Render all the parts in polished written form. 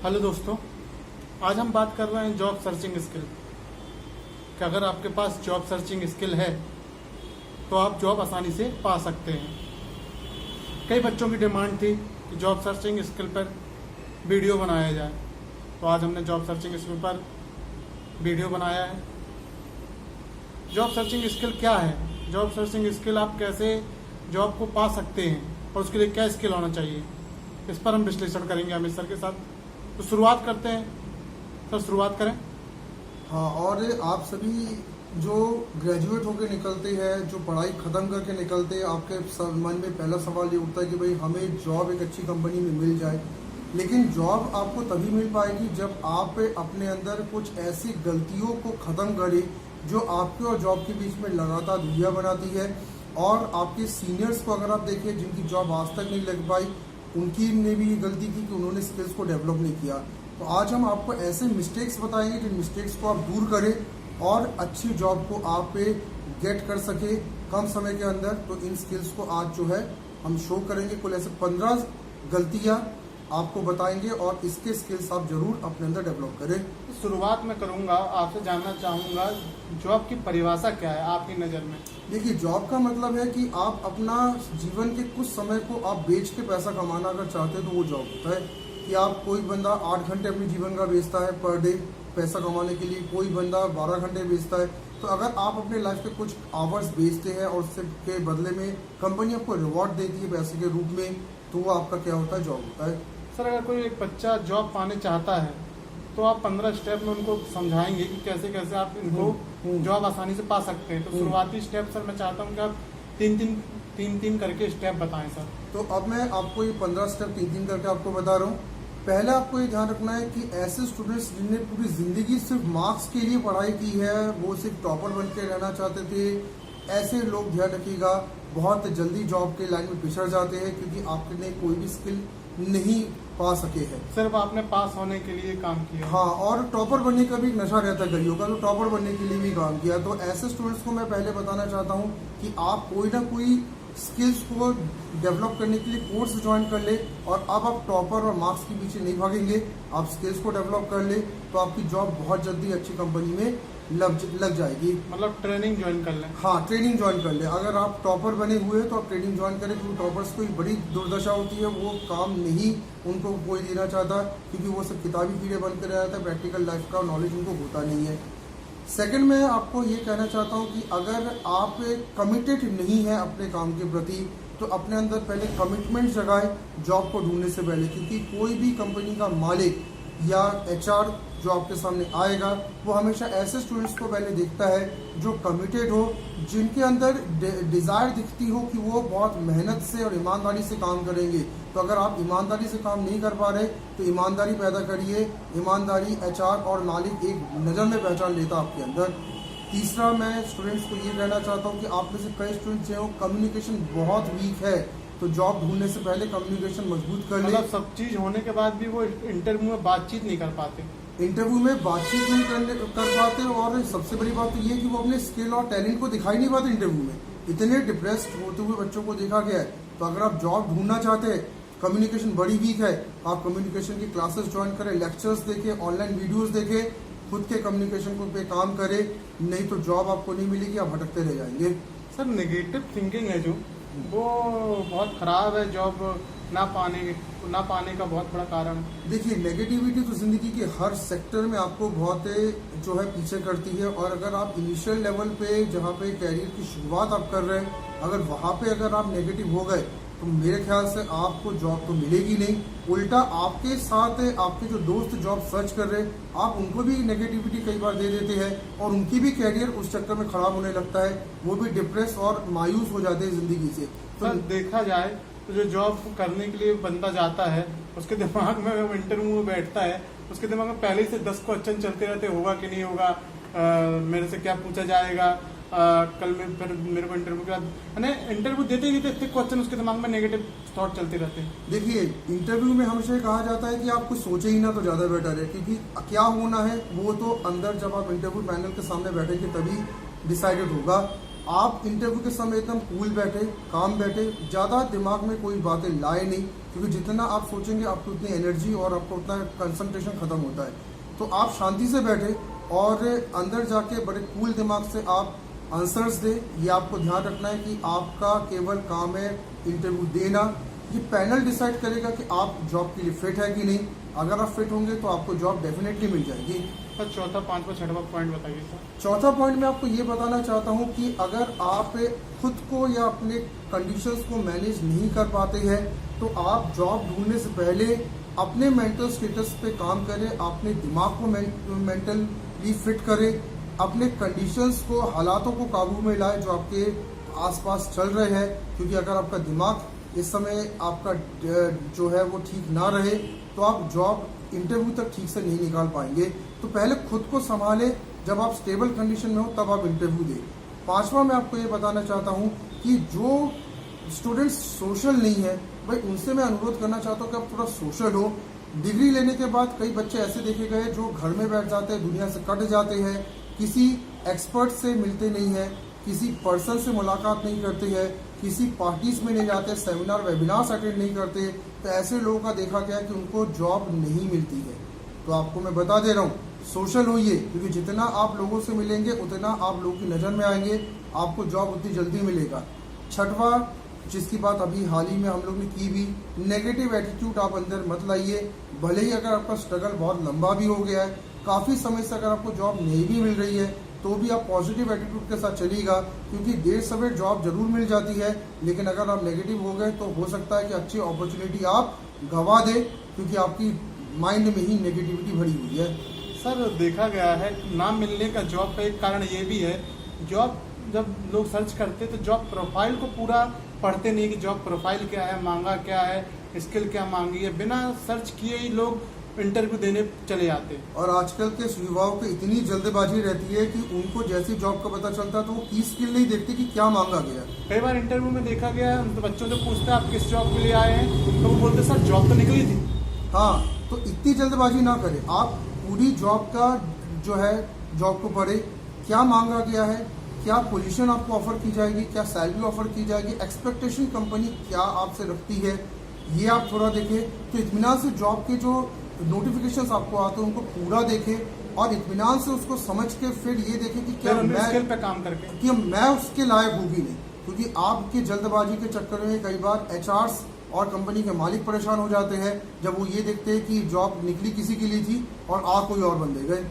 Hello दोस्तों, आज हम बात कर रहे हैं जॉब सर्चिंग स्किल कि अगर आपके पास जॉब सर्चिंग स्किल है तो आप जॉब आसानी से पा सकते हैं। कई बच्चों की डिमांड थी कि जॉब सर्चिंग स्किल पर वीडियो बनाया जाए, तो आज हमने जॉब सर्चिंग स्किल पर वीडियो बनाया है। जॉब सर्चिंग स्किल क्या है, जॉब सर्चिंग स्किल आप कैसे जॉब को पा सकते हैं और उसके लिए क्या स्किल होना चाहिए, इस पर हम विश्लेषण करेंगे अमित सर के साथ। तो शुरुआत करते हैं सर, शुरुआत करें। हाँ, और आप सभी जो ग्रेजुएट होकर निकलते हैं, जो पढ़ाई ख़त्म करके निकलते हैं, आपके मन में पहला सवाल ये उठता है कि भाई हमें जॉब एक अच्छी कंपनी में मिल जाए। लेकिन जॉब आपको तभी मिल पाएगी जब आप अपने अंदर कुछ ऐसी गलतियों को ख़त्म करें जो आपके और जॉब के बीच में लगातार दूरियां बनाती है। और आपके सीनियर्स को अगर आप देखें जिनकी जॉब आज तक नहीं लग पाई, उनकी ने भी ये गलती की कि उन्होंने स्किल्स को डेवलप नहीं किया। तो आज हम आपको ऐसे मिस्टेक्स बताएंगे जिन मिस्टेक्स को आप दूर करें और अच्छी जॉब को आप गेट कर सके कम समय के अंदर। तो इन स्किल्स को आज जो है हम शो करेंगे। कुल ऐसे 15 गलतियां आपको बताएंगे और इसके स्किल्स आप जरूर अपने अंदर डेवलप करें। शुरुआत में करूंगा, आपसे जानना चाहूंगा जॉब की परिभाषा क्या है आपकी नज़र में। देखिए, जॉब का मतलब है कि आप अपना जीवन के कुछ समय को आप बेच के पैसा कमाना अगर चाहते हैं तो वो जॉब होता है। कि आप कोई बंदा 8 घंटे अपने जीवन का बेचता है पर डे पैसा कमाने के लिए, कोई बंदा 12 घंटे बेचता है। तो अगर आप अपने लाइफ के कुछ आवर्स बेचते हैं और उसके के बदले में कंपनी आपको रिवॉर्ड देती है पैसे के रूप में, तो वो आपका क्या होता है, जॉब होता है। सर, अगर कोई एक बच्चा जॉब पाने चाहता है तो आप 15 स्टेप में उनको समझाएंगे कि कैसे कैसे आप इनको जॉब आसानी से पा सकते हैं। तो शुरुआती स्टेप सर मैं चाहता हूँ कि आप तीन करके स्टेप बताएं सर। तो अब मैं आपको ये 15 स्टेप 3 करके आपको बता रहा हूँ। पहले आपको ये ध्यान रखना है कि ऐसे स्टूडेंट्स जिन्हें पूरी जिंदगी सिर्फ मार्क्स के लिए पढ़ाई की है, वो सिर्फ टॉपर बन के रहना चाहते थे, ऐसे लोग ध्यान रखिएगा बहुत जल्दी जॉब के लाइन में पिछड़ जाते हैं क्योंकि आपने कोई भी स्किल नहीं पा सके हैं, सिर्फ आपने पास होने के लिए काम किया। हाँ, और टॉपर बनने का भी नशा रहता है कईयों का, तो टॉपर बनने के लिए भी काम किया। तो ऐसे स्टूडेंट्स को मैं पहले बताना चाहता हूँ कि आप कोई ना कोई स्किल्स को डेवलप करने के लिए कोर्स ज्वाइन कर ले। और अब आप टॉपर और मार्क्स के पीछे नहीं भागेंगे, आप स्किल्स को डेवलप कर ले तो आपकी जॉब बहुत जल्दी अच्छी कंपनी में लग जाएगी। मतलब ट्रेनिंग ज्वाइन कर लें। हाँ, ट्रेनिंग ज्वाइन कर ले। अगर आप टॉपर बने हुए हैं तो आप ट्रेनिंग ज्वाइन करें, क्योंकि टॉपर्स को बड़ी दुर्दशा होती है, वो काम नहीं उनको कोई देना चाहता क्योंकि वो सब किताबी कीड़े बनकर रह जाता है, प्रैक्टिकल लाइफ का नॉलेज उनको होता नहीं है। सेकंड, मैं आपको ये कहना चाहता हूँ कि अगर आप कमिटेड नहीं है अपने काम के प्रति तो अपने अंदर पहले कमिटमेंट जगाए जॉब को ढूंढने से पहले, क्योंकि कोई भी कंपनी का मालिक या एचआर जो आपके सामने आएगा वो हमेशा ऐसे स्टूडेंट्स को पहले देखता है जो कमिटेड हो, जिनके अंदर डिज़ायर दिखती हो कि वो बहुत मेहनत से और ईमानदारी से काम करेंगे। तो अगर आप ईमानदारी से काम नहीं कर पा रहे तो ईमानदारी पैदा करिए। ईमानदारी एचआर और मालिक एक नज़र में पहचान लेता आपके अंदर। तीसरा, मैं स्टूडेंट्स को ये कहना चाहता हूँ कि आप में से कई स्टूडेंट्स हैं कम्युनिकेशन बहुत वीक है, तो जॉब ढूंढने से पहले कम्युनिकेशन मजबूत कर ले। मतलब सब चीज होने के बाद भी वो इंटरव्यू में बातचीत नहीं कर पाते, इंटरव्यू में बातचीत नहीं कर पाते। और सबसे बड़ी बात तो ये कि वो अपने स्किल और टैलेंट को दिखाई नहीं पाते इंटरव्यू में। इतने डिप्रेस्ड होते हुए बच्चों को देखा गया है। तो अगर आप जॉब ढूंढना चाहते हैं, कम्युनिकेशन बड़ी वीक है, आप कम्युनिकेशन की क्लासेस ज्वाइन करें, लेक्चर्स देखें, ऑनलाइन वीडियोस देखें, खुद के कम्युनिकेशन को पे काम करें, नहीं तो जॉब आपको नहीं मिलेगी, आप भटकते रह जाएंगे। सर, नेगेटिव थिंकिंग है जो वो बहुत खराब है, जॉब ना पाने का बहुत बड़ा कारण। देखिए, नेगेटिविटी तो जिंदगी के हर सेक्टर में आपको बहुत जो है पीछे करती है। और अगर आप इनिशियल लेवल पे जहाँ पे कैरियर की शुरुआत आप कर रहे हैं, अगर वहाँ पे अगर आप नेगेटिव हो गए तो मेरे ख्याल से आपको जॉब तो मिलेगी नहीं। उल्टा आपके साथ आपके जो दोस्त जॉब सर्च कर रहे हैं, आप उनको भी नेगेटिविटी कई बार दे देते हैं और उनकी भी कैरियर उस चक्कर में खराब होने लगता है, वो भी डिप्रेस और मायूस हो जाते हैं जिंदगी से। तो देखा जाए तो जो जॉब करने के लिए बंदा जाता है उसके दिमाग में वो इंटरव्यू में बैठता है, उसके दिमाग में पहले से 10 क्वेश्चन चलते रहते, होगा कि नहीं होगा, मेरे से क्या पूछा जाएगा, कल में फिर मेरे को इंटरव्यू के बाद इंटरव्यू देते ही इतने क्वेश्चन उसके दिमाग में नेगेटिव थॉट चलते रहते हैं। देखिए, इंटरव्यू में हमेशा कहा जाता है कि आप कुछ सोचे ही ना तो ज्यादा बेटर है, क्योंकि क्या होना है वो तो अंदर जब आप इंटरव्यू पैनल के सामने बैठेंगे तभी डिसाइडेड होगा। आप इंटरव्यू के समय एकदम कूल बैठे, काम बैठे, ज़्यादा दिमाग में कोई बातें लाए नहीं, क्योंकि जितना आप सोचेंगे आपकी उतनी एनर्जी और आपका उतना कंसंट्रेशन खत्म होता है। तो आप शांति से बैठे और अंदर जाके बड़े कूल दिमाग से आप आंसर्स दे। ये आपको ध्यान रखना है कि आपका केवल काम है इंटरव्यू देना। ये पैनल डिसाइड करेगा कि आप जॉब के लिए फिट है कि नहीं। अगर आप फिट होंगे तो आपको जॉब डेफिनेटली मिल जाएगी। सर चौथा, पांचवा, छठवा पॉइंट बताइए सर। चौथा पॉइंट मैं आपको ये बताना चाहता हूँ कि अगर आप खुद को या अपने कंडीशंस को मैनेज नहीं कर पाते हैं तो आप जॉब ढूंढने से पहले अपने मेंटल स्टेटस पे काम करें, अपने दिमाग को मेंटली फिट करें, अपने कंडीशंस को, हालातों को काबू में लाए जो आपके आसपास चल रहे हैं। क्योंकि अगर आपका दिमाग इस समय आपका जो है वो ठीक ना रहे तो आप जॉब इंटरव्यू तक ठीक से नहीं निकाल पाएंगे। तो पहले खुद को संभालें, जब आप स्टेबल कंडीशन में हो तब आप इंटरव्यू दें। पांचवा मैं आपको ये बताना चाहता हूँ कि जो स्टूडेंट्स सोशल नहीं है भाई, उनसे मैं अनुरोध करना चाहता हूँ कि आप थोड़ा सोशल हो। डिग्री लेने के बाद कई बच्चे ऐसे देखे गए जो घर में बैठ जाते हैं, दुनिया से कट जाते हैं, किसी एक्सपर्ट से मिलते नहीं है, किसी पर्सन से मुलाकात नहीं करते हैं, किसी पार्टीज में नहीं जाते, सेमिनार वेबिनार्स अटेंड नहीं करते। तो ऐसे लोगों का देखा गया कि उनको जॉब नहीं मिलती है। तो आपको मैं बता दे रहा हूँ, सोशल होइए, क्योंकि जितना आप लोगों से मिलेंगे उतना आप लोगों की नज़र में आएंगे, आपको जॉब उतनी जल्दी मिलेगा। छठवा, जिसकी बात अभी हाल ही में हम लोग ने की भी, नेगेटिव एटीट्यूड आप अंदर मत लाइए। भले ही अगर आपका स्ट्रगल बहुत लंबा भी हो गया है, काफ़ी समय से अगर आपको जॉब नहीं भी मिल रही है, तो भी आप पॉजिटिव एटीट्यूड के साथ चलिएगा, क्योंकि देर सवेर जॉब जरूर मिल जाती है। लेकिन अगर आप नेगेटिव हो गए तो हो सकता है कि अच्छी अपॉर्चुनिटी आप गंवा दें, क्योंकि आपकी माइंड में ही नेगेटिविटी भरी हुई है। सर देखा गया है ना मिलने का जॉब का एक कारण ये भी है, जॉब जब लोग सर्च करते तो जॉब प्रोफाइल को पूरा पढ़ते नहीं कि जॉब प्रोफाइल क्या है, मांगा क्या है, स्किल क्या मांगी है। बिना सर्च किए ही लोग इंटरव्यू देने चले जाते हैं। और आजकल के युवाओं की इतनी जल्दबाजी रहती है कि उनको जैसी जॉब का पता चलता है तो वो की स्किल नहीं देखते कि क्या मांगा गया। कई बार इंटरव्यू में देखा गया है, तो बच्चों से पूछते हैं आप किस जॉब के लिए आए हैं, तो वो बोलते सर जॉब तो निकली थी। हाँ, तो इतनी जल्दबाजी ना करें। आप पूरी जॉब का जो है जॉब को पढ़े, क्या मांगा गया है, क्या पोजीशन आपको ऑफर की जाएगी, क्या सैलरी ऑफर की जाएगी, एक्सपेक्टेशन कंपनी क्या आपसे रखती है, ये आप थोड़ा देखें। तो इत्मीनान से जॉब के जो नोटिफिकेशंस आपको आते हैं उनको पूरा देखें और इत्मीनान से उसको समझ के फिर ये देखें कि क्या मैं स्किल पे काम करके कि मैं उसके लायक हूँ भी नहीं। क्योंकि आपकी जल्दबाजी के चक्कर में कई बार एचआरस और कंपनी के मालिक परेशान हो जाते हैं जब वो ये देखते हैं कि जॉब निकली किसी के लिए थी और आ कोई और बंदे गए।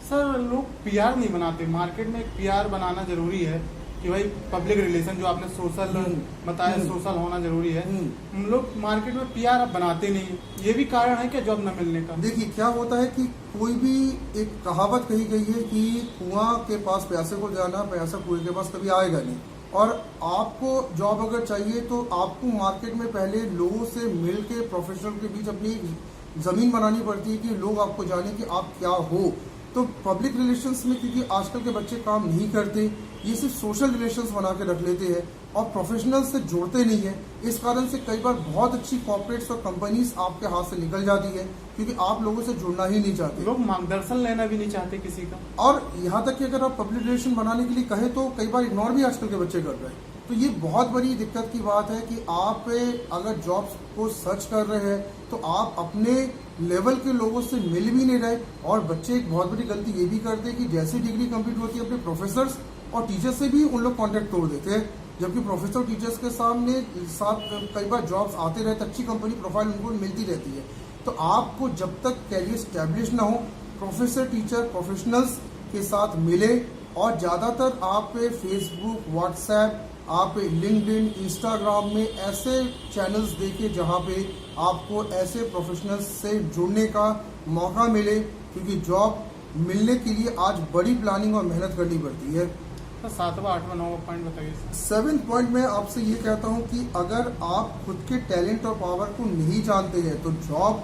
सर लोग पीआर नहीं बनाते, मार्केट में एक पीआर बनाना जरूरी है कि भाई पब्लिक रिलेशन जो आपने सोशल बताया, सोशल होना जरूरी है। हम लोग मार्केट में पीआर अब बनाते नहीं, ये भी कारण है क्या जॉब न मिलने का? देखिए क्या होता है कि कोई भी एक कहावत कही गई है कि कुआं के पास प्यासे को जाना, प्यासा कुएं के पास कभी आएगा नहीं। और आपको जॉब अगर चाहिए तो आपको मार्केट में पहले लोगों से मिल के प्रोफेशनल के बीच अपनी जमीन बनानी पड़ती है कि लोग आपको जाने कि आप क्या हो। तो पब्लिक रिलेशंस में क्योंकि आजकल के बच्चे काम नहीं करते, ये सिर्फ सोशल रिलेशंस बना के रख लेते हैं और प्रोफेशनल से जोड़ते नहीं है। इस कारण से कई बार बहुत अच्छी कॉर्पोरेट्स और कंपनीज आपके हाथ से निकल जाती है क्योंकि आप लोगों से जुड़ना ही नहीं चाहते। लोग मार्गदर्शन लेना भी नहीं चाहते किसी का। और यहाँ तक कि अगर आप पब्लिक रिलेशन बनाने के लिए कहें तो कई बार इग्नोर भी आजकल के बच्चे कर रहे हैं। तो ये बहुत बड़ी दिक्कत की बात है कि आप अगर जॉब्स को सर्च कर रहे हैं तो आप अपने लेवल के लोगों से मिल भी नहीं रहे। और बच्चे एक बहुत बड़ी गलती ये भी करते हैं कि जैसी डिग्री कंप्लीट होती है अपने प्रोफेसर्स और टीचर्स से भी उन लोग कॉन्टेक्ट तोड़ देते हैं, जबकि प्रोफेसर टीचर्स के साथ कई बार जॉब्स आते रहते, अच्छी कंपनी प्रोफाइल उनको मिलती रहती है। तो आपको जब तक कैरियर स्टैब्लिश ना हो, प्रोफेसर टीचर प्रोफेशनल्स के साथ मिले। और ज़्यादातर आप फेसबुक, व्हाट्सएप, आप लिंक्डइन, इंस्टाग्राम में ऐसे चैनल्स देखिए जहाँ पे आपको ऐसे प्रोफेशनल्स से जुड़ने का मौका मिले, क्योंकि जॉब मिलने के लिए आज बड़ी प्लानिंग और मेहनत करनी पड़ती है। तो 7वां 8वां 9वां पॉइंट बताइए। 7th पॉइंट में आपसे ये कहता हूँ कि अगर आप खुद के टैलेंट और पावर को नहीं जानते हैं तो जॉब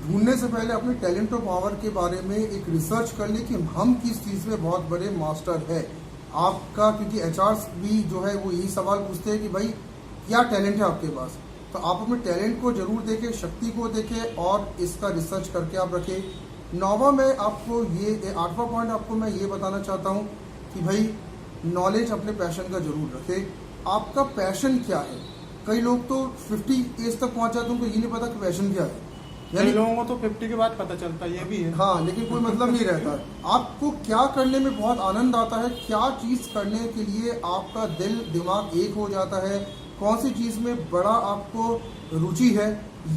ढूंढने से पहले अपने टैलेंट और पावर के बारे में एक रिसर्च कर ले कि हम किस चीज़ में बहुत बड़े मास्टर है आपका। क्योंकि एचआरस भी जो है वो यही सवाल पूछते हैं कि भाई क्या टैलेंट है आपके पास। तो आप अपने टैलेंट को जरूर देखें, शक्ति को देखें और इसका रिसर्च करके आप रखें। 9वां में आपको ये 8वां पॉइंट आपको मैं ये बताना चाहता हूँ कि भाई नॉलेज अपने पैशन का जरूर रखे। आपका पैशन क्या है? कई लोग तो 50 एज तक पहुंच जाते हैं, उनको ये नहीं पता कि पैशन क्या है। कई लोगों को तो 50 के बाद पता चलता है, ये भी है। हाँ, लेकिन कोई मतलब नहीं रहता है। आपको क्या करने में बहुत आनंद आता है, क्या चीज करने के लिए आपका दिल दिमाग एक हो जाता है, कौन सी चीज में बड़ा आपको रुचि है,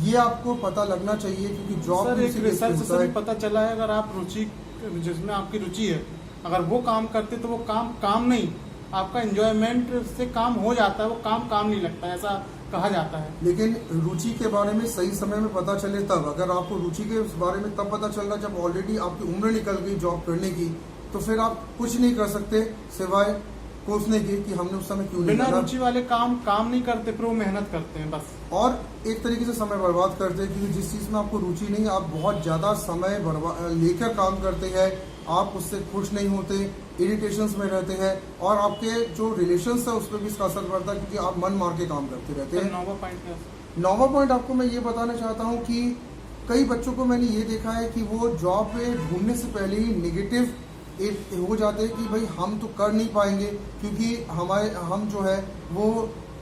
ये आपको पता लगना चाहिए, क्योंकि जॉब सर में एक उसी बेस पे रिसर्च होता से है। भी पता चला है, अगर आप रुचि जिसमें आपकी रुचि है, अगर वो काम करते तो वो काम नहीं, आपका एंजॉयमेंट से काम हो जाता है, वो काम नहीं लगता, ऐसा कहा जाता है। लेकिन रुचि के बारे में सही समय में पता चले तब। अगर आपको रुचि के बारे में तब पता चल रहा जब ऑलरेडी आपकी उम्र निकल गई जॉब करने की, तो फिर आप कुछ नहीं कर सकते सिवाय कोसने के कि हमने उस समय क्यों नहीं बिना करा। रुचि वाले काम नहीं करते, पर वो मेहनत करते हैं बस। और एक तरीके से समय बर्बाद करते हैं, क्योंकि जिस चीज में आपको रुचि नहीं, आप बहुत ज्यादा समय लेकर काम करते हैं, आप उससे खुश नहीं होते, इरिटेशंस में रहते हैं, और आपके जो रिलेशंस है उस पर भी इसका असर पड़ता है, क्योंकि आप मन मार के काम करते रहते हैं। नौवा पॉइंट क्या है? नौवा पॉइंट आपको मैं ये बताना चाहता हूँ कि कई बच्चों को मैंने ये देखा है कि वो जॉब में ढूंढने से पहले ही नेगेटिव हो जाते हैं कि भाई हम तो कर नहीं पाएंगे, क्योंकि हम जो है वो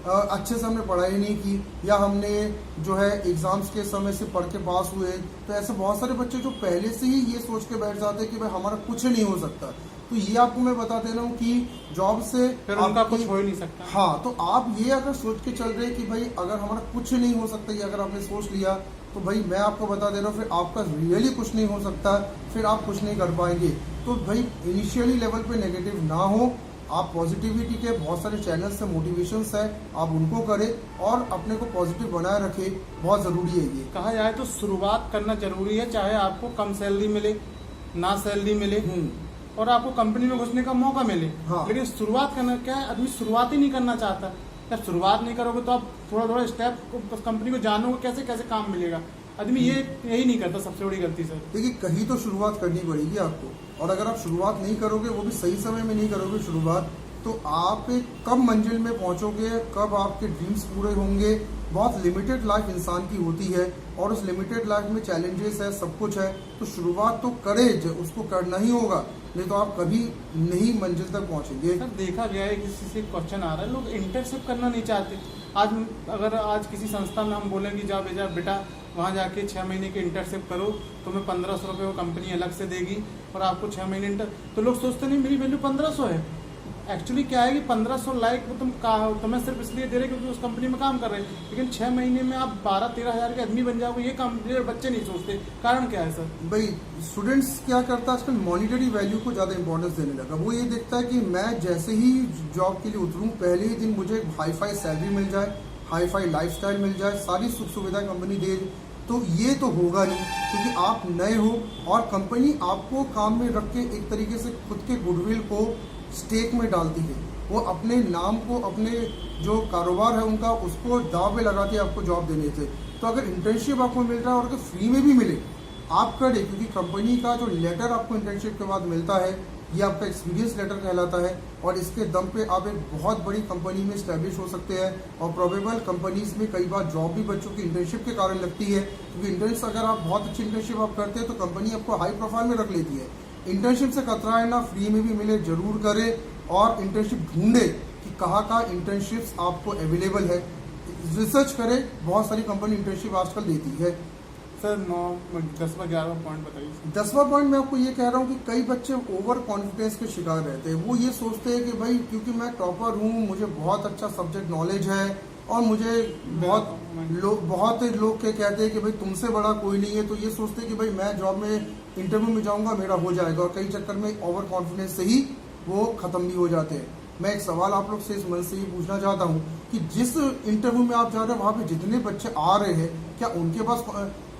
अच्छे से हमने पढ़ाई नहीं की, या हमने जो है एग्जाम्स के समय से पढ़ के पास हुए। तो ऐसे बहुत सारे बच्चे जो पहले से ही ये सोच के बैठ जाते हैं कि भाई हमारा कुछ नहीं हो सकता। तो ये आपको मैं बता दे रहा हूँ कि जॉब से फिर उनका कुछ हो ही नहीं सकता। हाँ, तो आप ये अगर सोच के चल रहे हैं कि भाई अगर हमारा कुछ नहीं हो सकता, ये अगर आपने सोच लिया, तो भाई मैं आपको बता दे रहा हूँ फिर आपका रियली कुछ नहीं हो सकता, फिर आप कुछ नहीं कर पाएंगे। तो भाई इनिशियली लेवल पे नेगेटिव ना हो, आप पॉजिटिविटी के बहुत सारे चैनल्स से मोटिवेशंस है, आप उनको करें और अपने को पॉजिटिव बनाए रखें, बहुत ज़रूरी है ये। कहा जाए तो शुरुआत करना जरूरी है, चाहे आपको कम सैलरी मिले, ना सैलरी मिले, और आपको कंपनी में घुसने का मौका मिले। हाँ। लेकिन शुरुआत करना क्या है, आदमी शुरुआत ही नहीं करना चाहता। जब शुरुआत नहीं करोगे तो आप थोड़ा स्टेप कंपनी को जानोगे, कैसे कैसे काम मिलेगा। आदमी यही नहीं करता, सबसे बड़ी गलती सर। देखिए, कहीं तो शुरुआत करनी पड़ेगी आपको, और अगर आप शुरुआत नहीं करोगे, वो भी सही समय में नहीं करोगे शुरुआत, तो आप एक कब मंजिल में पहुंचोगे, कब आपके ड्रीम्स पूरे होंगे। बहुत लिमिटेड लाइफ इंसान की होती है, और उस लिमिटेड लाइफ में चैलेंजेस है, सब कुछ है। तो शुरुआत तो करे, उसको करना ही होगा, नहीं तो आप कभी नहीं मंजिल तक पहुंचेंगे। सर देखा गया है, किसी से क्वेश्चन आ रहा है, लोग इंटर्नशिप करना नहीं चाहते। आज किसी संस्था में हम बोलेंगे जाओ बेटा वहाँ जाके 6 महीने की इंटर्नशिप करो, तुम्हें 1500 रुपये वो कंपनी अलग से देगी, और आपको 6 महीने तो लोग सोचते नहीं मेरी वैल्यू 1500 है। एक्चुअली क्या है कि 1500 लाइक तुम्हें सिर्फ इसलिए दे रहे क्योंकि उस कंपनी में काम कर रहे हैं, लेकिन 6 महीने में आप 12-13 हज़ार के आदमी बन जाओगे, ये बच्चे नहीं सोचते। कारण क्या है सर? भाई स्टूडेंट्स क्या करता है आजकल, मॉनिटरी वैल्यू को ज़्यादा इंपॉर्टेंस देने लगा। वो ये देखता है कि मैं जैसे ही जॉब के लिए उतरूँ, पहले ही दिन मुझे हाई फाई सैलरी मिल जाए, हाई फाई लाइफस्टाइल मिल जाए, सारी सुख सुविधा कंपनी दे। तो ये तो होगा नहीं, क्योंकि आप नए हो, और कंपनी आपको काम में रख के एक तरीके से खुद के गुडविल को स्टेक में डालती है। वो अपने नाम को, अपने जो कारोबार है उनका, उसको दाव पे लगाती है आपको जॉब देने से। तो अगर इंटर्नशिप आपको मिल रहा है, और अगर फ्री में भी मिले, आप करें, क्योंकि कंपनी का जो लेटर आपको इंटर्नशिप के बाद मिलता है, ये आपका एक्सपीरियंस लेटर कहलाता है, और इसके दम पे आप एक बहुत बड़ी कंपनी में स्टैब्लिश हो सकते हैं। और प्रोबेबल कंपनीज में कई बार जॉब भी बच्चों की इंटर्नशिप के कारण लगती है, क्योंकि इंटर्नशिप अगर आप बहुत अच्छी इंटर्नशिप आप करते हैं तो कंपनी आपको हाई प्रोफाइल में रख लेती है। इंटर्नशिप से कतराए ना, फ्री में भी मिले जरूर करें, और इंटर्नशिप ढूंढे कि कहाँ इंटर्नशिप्स आपको अवेलेबल है, रिसर्च करें। बहुत सारी कंपनी इंटर्नशिप आजकल देती है। सर 10वां 11वां पॉइंट बताइए। 10वां पॉइंट मैं आपको ये कह रहा हूँ कि कई बच्चे ओवर कॉन्फिडेंस के शिकार रहते हैं। वो ये सोचते हैं कि भाई क्योंकि मैं टॉपर हूँ, मुझे बहुत अच्छा सब्जेक्ट नॉलेज है, और मुझे बहुत लोग के कहते हैं कि भाई तुमसे बड़ा कोई नहीं है। तो ये सोचते हैं कि भाई मैं जॉब में इंटरव्यू में जाऊँगा, मेरा हो जाएगा, और कई चक्कर में ओवर कॉन्फिडेंस से ही वो खत्म भी हो जाते हैं। मैं एक सवाल आप लोग से इस मन से ये पूछना चाहता हूँ कि जिस इंटरव्यू में आप जा रहे हैं, वहाँ पे जितने बच्चे आ रहे हैं, क्या उनके पास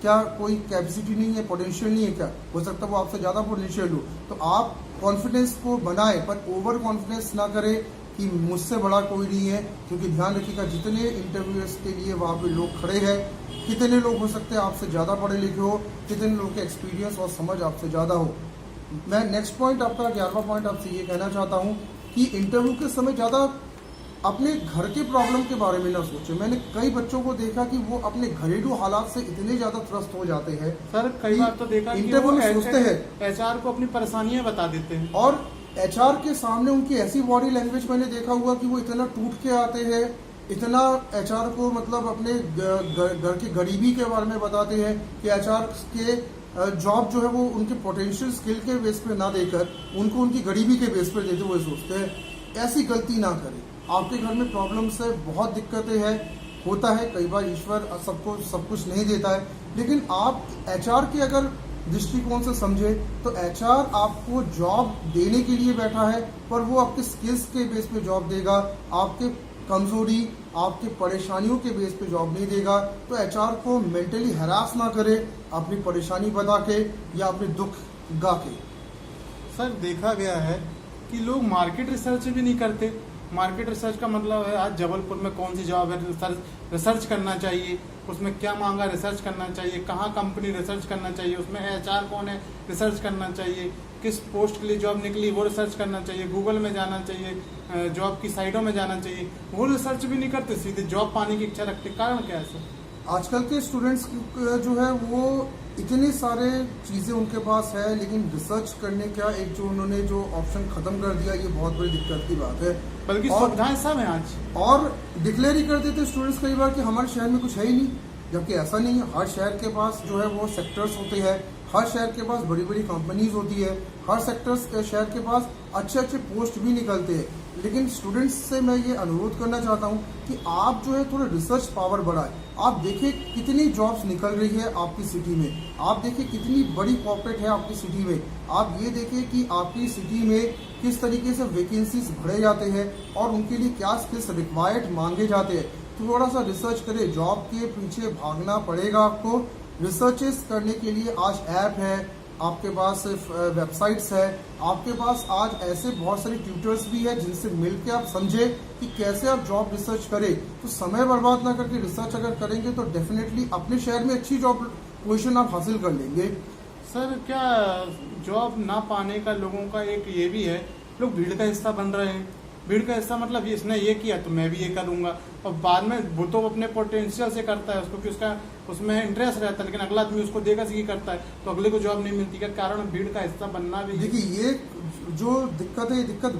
क्या कोई कैपेसिटी नहीं है, पोटेंशियल नहीं है? क्या हो सकता है वो आपसे ज़्यादा पोटेंशियल हो? तो आप कॉन्फिडेंस को बनाए, पर ओवर कॉन्फिडेंस ना करें कि मुझसे बड़ा कोई नहीं है। क्योंकि ध्यान रखिएगा, जितने इंटरव्यूअर्स के लिए वहाँ पे लोग खड़े हैं, कितने लोग हो सकते हैं आपसे ज़्यादा पढ़े लिखे हो, कितने लोग के एक्सपीरियंस और समझ आपसे ज़्यादा हो। मैं नेक्स्ट पॉइंट, आपका 11वां पॉइंट, आपसे ये कहना चाहता हूँ कि इंटरव्यू के समय ज़्यादा अपने घर के प्रॉब्लम के बारे में ना सोचें। मैंने कई बच्चों को देखा कि वो अपने घरेलू हालात से इतने ज्यादा त्रस्त हो जाते हैं। सर कई बार तो देखा इंटरव्यू में सोचते हैं, HR को अपनी परेशानियां बता देते हैं, और एचआर के सामने उनकी ऐसी बॉडी लैंग्वेज मैंने देखा हुआ कि वो इतना टूट के आते हैं, इतना एचआर को मतलब अपने घर की गरीबी के बारे में बताते हैं कि एचआर के जॉब जो है वो उनके पोटेंशियल स्किल के बेस पे ना देकर उनको उनकी गरीबी के बेस पे देते हुए सोचते हैं। ऐसी गलती ना करें। आपके घर में प्रॉब्लम्स है, बहुत दिक्कतें हैं, होता है, कई बार ईश्वर सबको सब कुछ नहीं देता है, लेकिन आप एचआर के अगर दृष्टिकोण से समझे तो एचआर आपको जॉब देने के लिए बैठा है, पर वो आपके स्किल्स के बेस पे जॉब देगा, आपके कमजोरी आपके परेशानियों के बेस पे जॉब नहीं देगा। तो एचआर को मेंटली हरास ना करे अपनी परेशानी बता के या अपने दुख गा के। सर देखा गया है कि लोग मार्केट रिसर्च भी नहीं करते। मार्केट रिसर्च का मतलब है आज जबलपुर में कौन सी जॉब है, रिसर्च करना चाहिए, उसमें क्या मांगा रिसर्च करना चाहिए, कहाँ कंपनी रिसर्च करना चाहिए, उसमें एचआर कौन है रिसर्च करना चाहिए, किस पोस्ट के लिए जॉब निकली वो रिसर्च करना चाहिए, गूगल में जाना चाहिए, जॉब की साइटों में जाना चाहिए। वो रिसर्च भी नहीं करते, सीधे जॉब पाने की इच्छा रखते। कारण क्या है सर? आजकल के स्टूडेंट्स जो है वो इतने सारे चीज़ें उनके पास है, लेकिन रिसर्च करने का एक जो उन्होंने जो ऑप्शन खत्म कर दिया, ये बहुत बड़ी दिक्कत की बात है। बल्कि सुविधाएं सब हैं आज, और डिक्लेयर ही कर देते स्टूडेंट्स कई बार कि हमारे शहर में कुछ है ही नहीं, जबकि ऐसा नहीं है। हर शहर के पास जो है वो सेक्टर्स होते हैं, हर शहर के पास बड़ी बड़ी कंपनीज होती है, हर सेक्टर्स के शहर के पास अच्छे अच्छे पोस्ट भी निकलते हैं। लेकिन स्टूडेंट्स से मैं ये अनुरोध करना चाहता हूँ कि आप जो है थोड़ा रिसर्च पावर बढ़ाएं। आप देखिए कितनी जॉब्स निकल रही है आपकी सिटी में, आप देखिए कितनी बड़ी कॉर्पोरेट है आपकी सिटी में, आप ये देखिए कि आपकी सिटी में किस तरीके से वैकेंसीज भरे जाते हैं और उनके लिए क्या स्किल्स रिक्वायर्ड मांगे जाते हैं। थोड़ा सा रिसर्च करें, जॉब के पीछे भागना पड़ेगा आपको। रिसर्चेस करने के लिए आज ऐप है, आपके पास वेबसाइट्स है, आपके पास आज ऐसे बहुत सारे ट्यूटर्स भी है जिनसे मिलकर आप समझे कि कैसे आप जॉब रिसर्च करें। तो समय बर्बाद ना करके रिसर्च अगर करेंगे तो डेफिनेटली अपने शहर में अच्छी जॉब पोजीशन आप हासिल कर लेंगे। सर क्या जॉब ना पाने का लोगों का एक ये भी है, लोग भीड़ का हिस्सा बन रहे हैं। भीड़ का हिस्सा मतलब इसने ये किया तो मैं भी ये करूंगा, और बाद में वो तो अपने पोटेंशियल से करता है, उसको कि उसका उसमें इंटरेस्ट रहता है, लेकिन अगला आदमी उसको देगा सी करता है तो अगले को जॉब नहीं मिलती। क्या कारण भीड़ का हिस्सा बनना भी? देखिए ये जो दिक्कत है, ये दिक्कत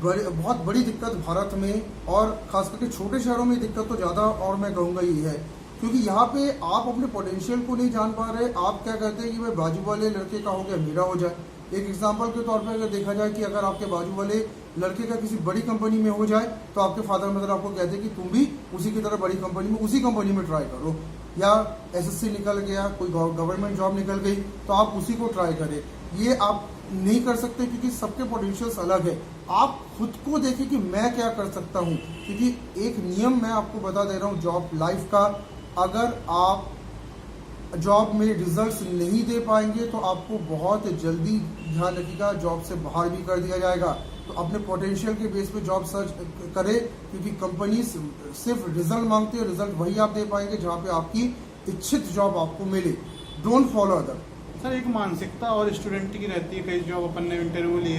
बहुत बड़ी दिक्कत भारत में और खास करके छोटे शहरों में दिक्कत तो ज़्यादा, और मैं कहूँगा ये है क्योंकि यहाँ पे आप अपने पोटेंशियल को नहीं जान पा रहे। आप क्या कहते हैं कि भाई बाजू वाले लड़के का हो गया मेरा हो जाए। एक एग्जांपल के तौर पे अगर देखा जाए कि अगर आपके बाजू वाले लड़के का किसी बड़ी कंपनी में हो जाए तो आपके फादर मदर आपको कहते हैं कि तुम भी उसी की तरह बड़ी कंपनी में उसी कंपनी में ट्राई करो, या एसएससी निकल गया, कोई गवर्नमेंट जॉब निकल गई तो आप उसी को ट्राई करें। ये आप नहीं कर सकते क्योंकि सबके पोटेंशियल्स अलग है। आप खुद को देखें कि मैं क्या कर सकता हूँ, क्योंकि एक नियम मैं आपको बता दे रहा हूँ जॉब लाइफ का, अगर आप जॉब में रिजल्ट्स नहीं दे पाएंगे तो आपको बहुत जल्दी ध्यान रखिएगा जॉब से बाहर भी कर दिया जाएगा। तो अपने पोटेंशियल के बेस पे जॉब सर्च करें, क्योंकि कंपनी सिर्फ रिजल्ट मांगती है, रिजल्ट वही आप दे पाएंगे जहाँ पे आपकी इच्छित जॉब आपको मिले। Don't follow other. सर एक मानसिकता और स्टूडेंट की रहती है, कई जॉब अपन ने इंटरव्यू लिए,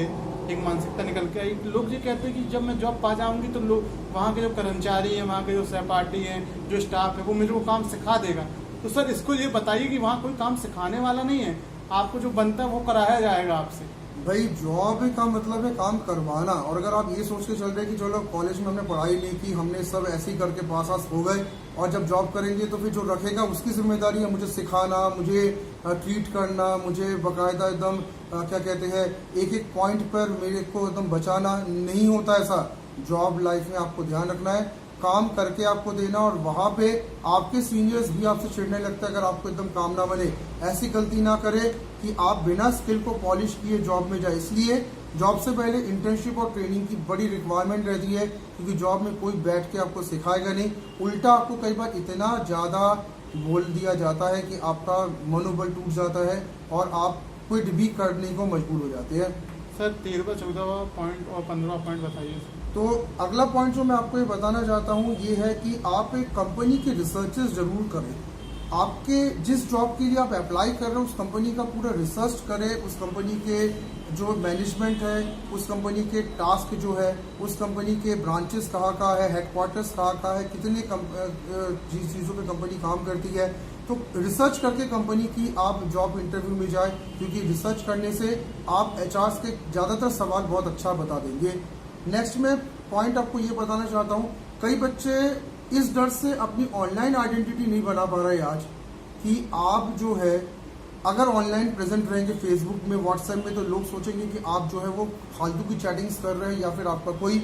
एक मानसिकता निकल के आई, लोग ये कहते हैं कि जब मैं जॉब पा जाऊंगी तो लोग वहाँ के जो कर्मचारी हैं, वहाँ के जो सहपाठी हैं, जो स्टाफ है, वो मुझे वो काम सिखा देगा। तो सर इसको ये बताइए कि वहाँ कोई काम सिखाने वाला नहीं है, आपको जो बनता है वो कराया जाएगा आपसे। भाई जॉब का मतलब है काम करवाना, और अगर आप ये सोच के चल रहे हैं कि चलो कॉलेज में हमने पढ़ाई नहीं की, हमने सब ऐसे ही करके पास हो गए और जब जॉब करेंगे तो फिर जो रखेगा उसकी जिम्मेदारी है मुझे सिखाना, मुझे ट्रीट करना, मुझे बाकायदा एकदम क्या कहते हैं एक एक पॉइंट पर मेरे को एकदम बचाना, नहीं होता ऐसा। जॉब लाइफ में आपको ध्यान रखना है, काम करके आपको देना, और वहाँ पे आपके सीनियर्स भी आपसे चिढ़ने लगता है अगर आपको एकदम काम ना बने। ऐसी गलती ना करें कि आप बिना स्किल को पॉलिश किए जॉब में जाए। इसलिए जॉब से पहले इंटर्नशिप और ट्रेनिंग की बड़ी रिक्वायरमेंट रहती है, क्योंकि जॉब में कोई बैठ के आपको सिखाएगा नहीं, उल्टा आपको कई बार इतना ज़्यादा बोल दिया जाता है कि आपका मनोबल टूट जाता है और आप क्विट भी करने को मजबूर हो जाते हैं। सर 13वां 14वां पॉइंट और 15वां पॉइंट बताइए। तो अगला पॉइंट जो मैं आपको ये बताना चाहता हूँ ये है कि आप एक कंपनी के रिसर्चेस जरूर करें। आपके जिस जॉब के लिए आप अप्लाई कर रहे हो उस कंपनी का पूरा रिसर्च करें, उस कंपनी के जो मैनेजमेंट है, उस कंपनी के टास्क जो है, उस कंपनी के ब्रांचेस कहाँ है, हेडक्वार्टर्स कहाँ है, कितने चीज़ों पे कंपनी काम करती है, तो रिसर्च करके कंपनी की आप जॉब इंटरव्यू में जाए, क्योंकि रिसर्च करने से आप एचआर के ज़्यादातर सवाल बहुत अच्छा बता देंगे। नेक्स्ट में पॉइंट आपको ये बताना चाहता हूँ, कई बच्चे इस डर से अपनी ऑनलाइन आइडेंटिटी नहीं बना पा रहे आज कि आप जो है अगर ऑनलाइन प्रेजेंट रहेंगे फेसबुक में, व्हाट्सएप में, तो लोग सोचेंगे कि आप जो है वो फालतू की चैटिंग्स कर रहे हैं या फिर आपका कोई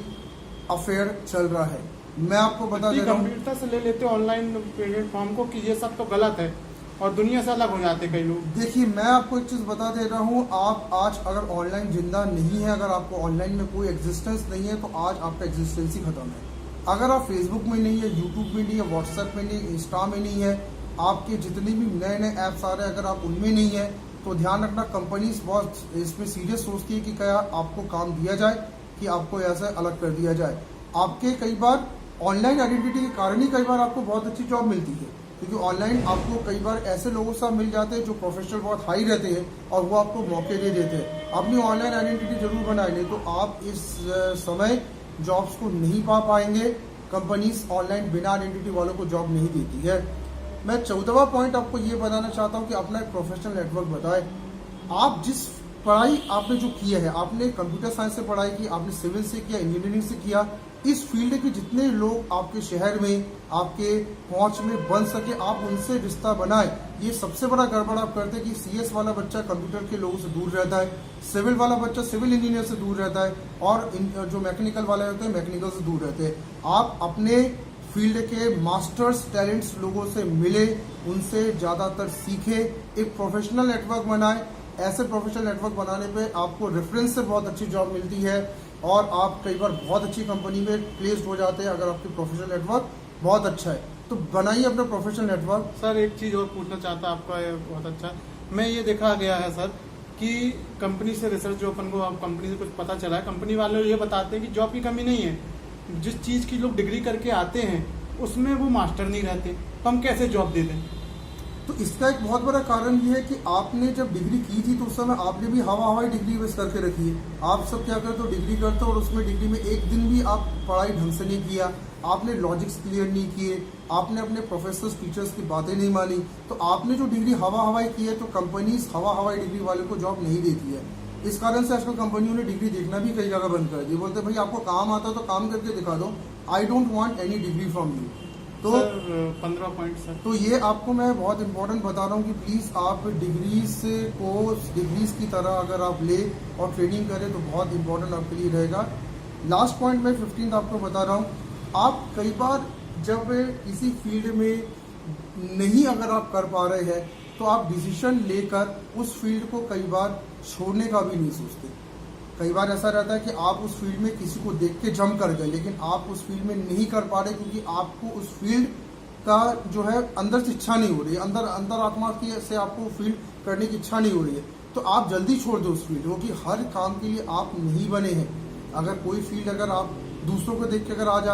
अफेयर चल रहा है। मैं आपको बता दे रहा हूँ, गंभीरता से ले लेते ऑनलाइन प्लेटफॉर्म को कि ये सब तो गलत है और दुनिया से अलग हो जाते कई लोग। देखिए मैं आपको एक चीज़ बता दे रहा हूँ, आप आज अगर ऑनलाइन जिंदा नहीं है, अगर आपको ऑनलाइन में कोई एग्जिस्टेंस नहीं है, तो आज आपका एग्जिस्टेंस ही खत्म है। अगर आप फेसबुक में नहीं है, यूट्यूब में नहीं है, व्हाट्सएप में नहीं, इंस्टा में नहीं है, आपके जितने भी नए नए ऐप्स आ रहे हैं अगर आप उनमें नहीं है, तो ध्यान रखना कंपनीज बहुत इसमें सीरियस सोचती है कि क्या आपको काम दिया जाए कि आपको ऐसे अलग कर दिया जाए। आपके कई बार ऑनलाइन आइडेंटिटी के कारण ही कई बार आपको बहुत अच्छी जॉब मिलती है, क्योंकि ऑनलाइन आपको कई बार ऐसे लोगों से मिल जाते हैं जो प्रोफेशनल बहुत हाई रहते हैं और वो आपको मौके दे देते हैं। अपनी ऑनलाइन आइडेंटिटी जरूर बनाए, नहीं तो आप इस समय जॉब्स को नहीं पा पाएंगे। कंपनीज ऑनलाइन बिना आइडेंटिटी वालों को जॉब नहीं देती है। मैं 14वां पॉइंट आपको ये बताना चाहता हूँ कि अपना एक प्रोफेशनल नेटवर्क बताए। आप जिस पढ़ाई आपने जो किया है, आपने कंप्यूटर साइंस से पढ़ाई की, आपने सिविल से किया, इंजीनियरिंग से किया, इस फील्ड के जितने लोग आपके शहर में आपके पहुंच में बन सके आप उनसे रिश्ता बनाए। ये सबसे बड़ा गड़बड़ आप करते हैं कि सीएस वाला बच्चा कंप्यूटर के लोगों से दूर रहता है, सिविल वाला बच्चा सिविल इंजीनियर से दूर रहता है, और जो मैकेनिकल वाले होते हैं मैकेनिकल से दूर रहते हैं। आप अपने फील्ड के मास्टर्स टैलेंट्स लोगों से मिले, उनसे ज़्यादातर सीखे, एक प्रोफेशनल नेटवर्क बनाए। ऐसे प्रोफेशनल नेटवर्क बनाने पे आपको रेफरेंस से बहुत अच्छी जॉब मिलती है और आप कई बार बहुत अच्छी कंपनी में प्लेस्ड हो जाते हैं अगर आपकी प्रोफेशनल नेटवर्क बहुत अच्छा है। तो बनाइए अपना प्रोफेशनल नेटवर्क। सर एक चीज़ और पूछना चाहता आपका, ये बहुत अच्छा, मैं ये देखा गया है सर कि कंपनी से रिसर्च जो अपन को अब कंपनी से कुछ पता चला है, कंपनी वाले ये बताते हैं कि जॉब की कमी नहीं है। जिस चीज़ की लोग डिग्री करके आते हैं उसमें वो मास्टर नहीं रहते, तो हम कैसे जॉब दे दें? तो इसका एक बहुत बड़ा कारण ये है कि आपने जब डिग्री की थी तो उस समय आपने भी हवाई डिग्री बेस करके रखी है। आप सब क्या करते हो, डिग्री करते हो और उसमें डिग्री में एक दिन भी आप पढ़ाई ढंग से नहीं किया, आपने लॉजिक्स क्लियर नहीं किए, आपने अपने प्रोफेसर्स टीचर्स की बातें नहीं मानी, तो आपने जो डिग्री हवाई की है तो कंपनीज हवाई डिग्री वाले को जॉब नहीं देती है। इस कारण से आजकल कंपनियों ने डिग्री देखना भी कई जगह बंद कर दी। बोलते भाई आपको काम आता है तो काम करके दिखा दो, I don't want any degree from you. तो 15 पॉइंट सर। तो ये आपको मैं बहुत इंपॉर्टेंट बता रहा हूँ कि प्लीज़ आप डिग्रीज को डिग्रीज की तरह अगर आप ले और ट्रेनिंग करें तो बहुत इंपॉर्टेंट आपके लिए रहेगा। लास्ट पॉइंट मैं 15 आपको बता रहा हूँ, आप कई बार जब किसी फील्ड में नहीं अगर आप कर पा रहे हैं तो आप डिसीजन लेकर उस फील्ड को कई बार छोड़ने का भी नहीं सोचते। कई बार ऐसा रहता है कि आप उस फील्ड में किसी को देख के जंप कर गए, लेकिन आप उस फील्ड में नहीं कर पा रहे क्योंकि आपको उस फील्ड का जो है अंदर से इच्छा नहीं हो रही है, अंदर आत्मा की से आपको फील्ड करने की इच्छा नहीं हो रही है। तो आप जल्दी छोड़ दो उस फील्ड, क्योंकि हर काम के लिए आप नहीं बने हैं। अगर कोई फील्ड अगर आप दूसरों को देख के अगर आ जाते